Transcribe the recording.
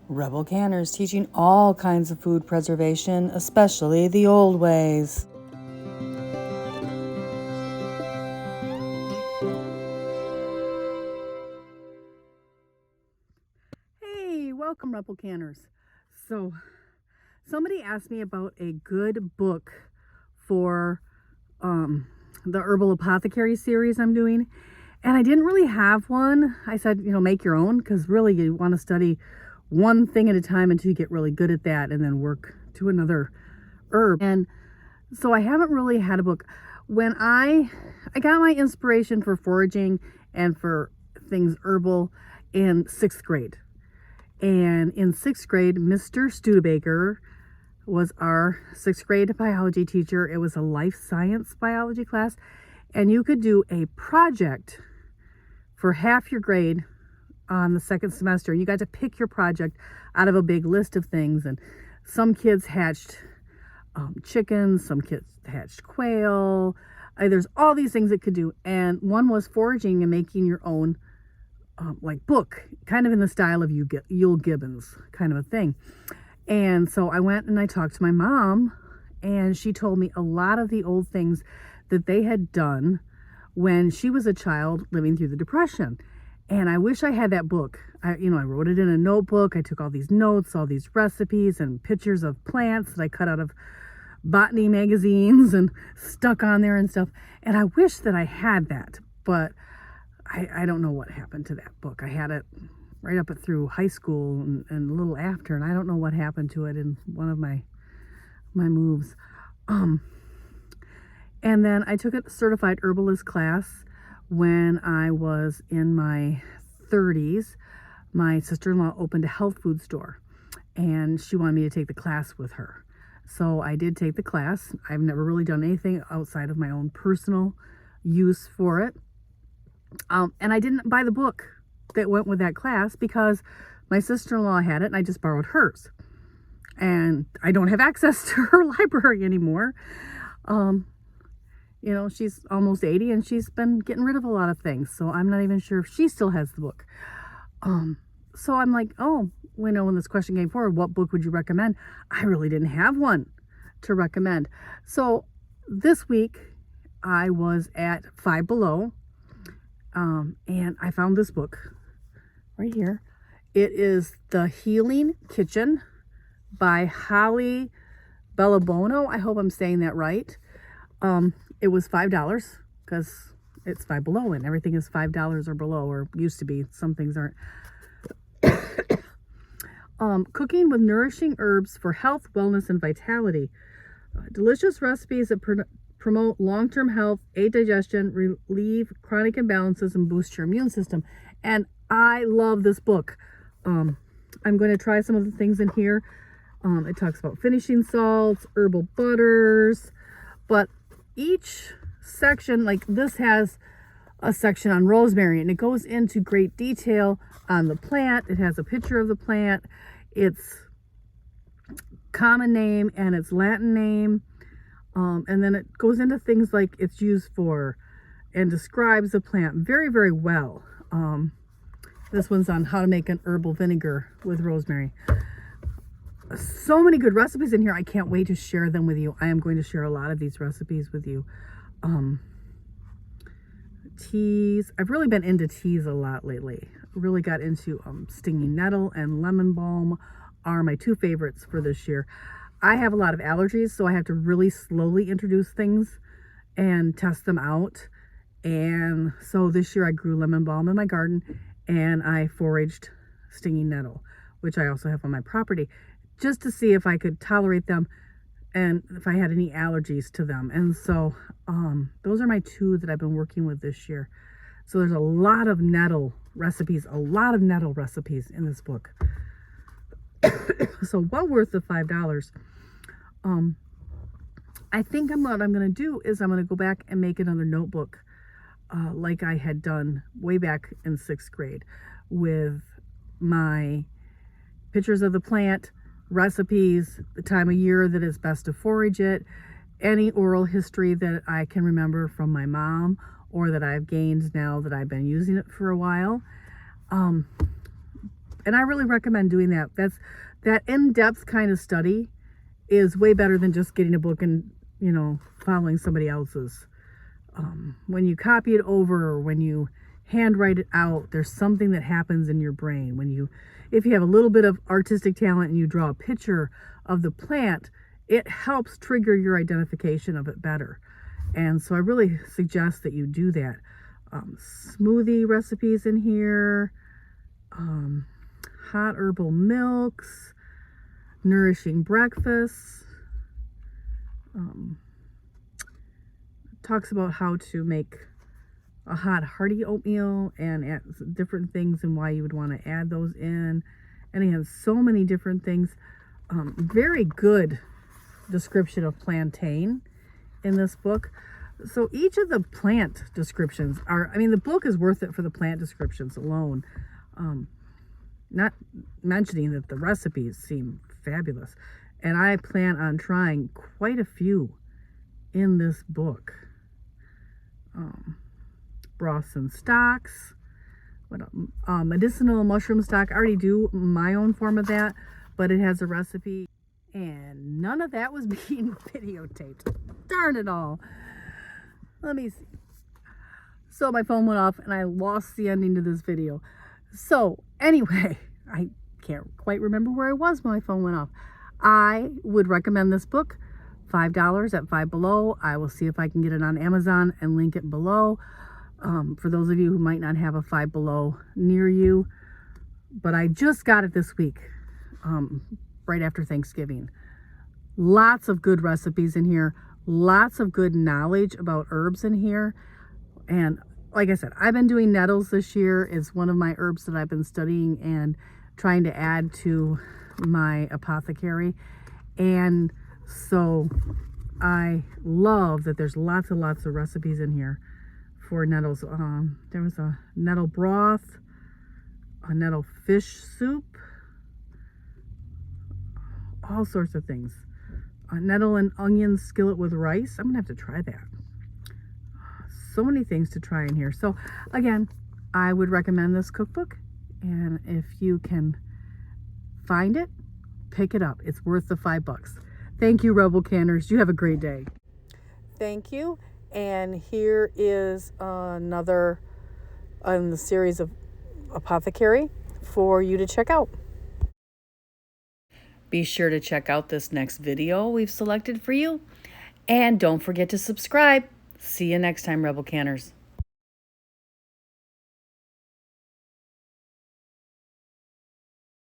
Rebel Canners teaching all kinds of food preservation, especially the old ways. Hey, welcome Rebel Canners. So, somebody asked me about a good book for the Herbal Apothecary series I'm doing, and I didn't really have one. I said, make your own, because really you want to study one thing at a time until you get really good at that and then work to another herb. And so I haven't really had a book. When I got my inspiration for foraging and for things herbal in 6th grade. And in 6th grade, Mr. Studebaker was our 6th grade biology teacher. It was a life science biology class. And you could do a project for half your grade on the second semester. You got to pick your project out of a big list of things, and some kids hatched chickens, some kids hatched quail. There's all these things it could do, and one was foraging and making your own book, kind of in the style of Yule Gibbons kind of a thing. And so I went and I talked to my mom, and she told me a lot of the old things that they had done when she was a child living through the Depression. And I wish I had that book. I wrote it in a notebook. I took all these notes, all these recipes and pictures of plants that I cut out of botany magazines and stuck on there and stuff. And I wish that I had that, but I don't know what happened to that book. I had it right up through high school and a little after, and I don't know what happened to it in one of my moves. And then I took a certified herbalist class when I was in my 30s. My sister-in-law opened a health food store, and she wanted me to take the class with her. So I did take the class. I've never really done anything outside of my own personal use for it. And I didn't buy the book that went with that class because my sister-in-law had it and I just borrowed hers. And I don't have access to her library anymore. She's almost 80 and she's been getting rid of a lot of things. So I'm not even sure if she still has the book. So I'm like, when this question came forward, what book would you recommend? I really didn't have one to recommend. So this week I was at Five Below, and I found this book right here. It is The Healing Kitchen by Holly Bellabono. I hope I'm saying that right. It was $5 because it's Five Below and everything is $5 or below, or used to be. Some things aren't. Cooking with nourishing herbs for health, wellness, and vitality. Delicious recipes that promote long-term health, aid digestion, relieve chronic imbalances, and boost your immune system. And I love this book. I'm going to try some of the things in here. It talks about finishing salts, herbal butters, but each section, like this has a section on rosemary, and it goes into great detail on the plant. It has a picture of the plant, its common name and its Latin name, and then it goes into things like it's used for and describes the plant very, very well. This one's on how to make an herbal vinegar with rosemary. So many good recipes in here. I can't wait to share them with you. I am going to share a lot of these recipes with you. Teas. I've really been into teas a lot lately. Really got into stinging nettle and lemon balm are my two favorites for this year. I have a lot of allergies, so I have to really slowly introduce things and test them out. And so this year I grew lemon balm in my garden, and I foraged stinging nettle, which I also have on my property, just to see if I could tolerate them and if I had any allergies to them. And so those are my two that I've been working with this year. So there's a lot of nettle recipes in this book. So well worth the $5. I think what I'm going to do is I'm going to go back and make another notebook like I had done way back in 6th grade with my pictures of the plant, recipes, the time of year that it's best to forage it, any oral history that I can remember from my mom or that I've gained now that I've been using it for a while. And I really recommend doing that. That in-depth kind of study is way better than just getting a book and, following somebody else's. When you copy it over or when you handwrite it out, there's something that happens in your brain. If you have a little bit of artistic talent and you draw a picture of the plant, it helps trigger your identification of it better. And so I really suggest that you do that. Smoothie recipes in here, hot herbal milks, nourishing breakfasts. Talks about how to make a hot hearty oatmeal and add different things and why you would want to add those in. And it has so many different things. Very good description of plantain in this book. So each of the plant descriptions the book is worth it for the plant descriptions alone. Not mentioning that the recipes seem fabulous. And I plan on trying quite a few in this book. Broths and stocks, medicinal mushroom stock. I already do my own form of that, but it has a recipe, and none of that was being videotaped. Darn it all. Let me see. So my phone went off and I lost the ending to this video. So anyway, I can't quite remember where I was when my phone went off. I would recommend this book. $5 at Five Below. I will see if I can get it on Amazon and link it below. For those of you who might not have a Five Below near you, but I just got it this week, right after Thanksgiving. Lots of good recipes in here, lots of good knowledge about herbs in here. And like I said, I've been doing nettles this year. It's one of my herbs that I've been studying and trying to add to my apothecary. And so I love that there's lots and lots of recipes in here for nettles. There was a nettle broth, a nettle fish soup, all sorts of things. A nettle and onion skillet with rice. I'm gonna have to try that. So many things to try in here. So again, I would recommend this cookbook, and if you can find it, pick it up. It's worth the $5. Thank you, Rebel Canners. You have a great day. Thank you. And here is another in the series of Apothecary for you to check out. Be sure to check out this next video we've selected for you. And don't forget to subscribe. See you next time, Rebel Canners.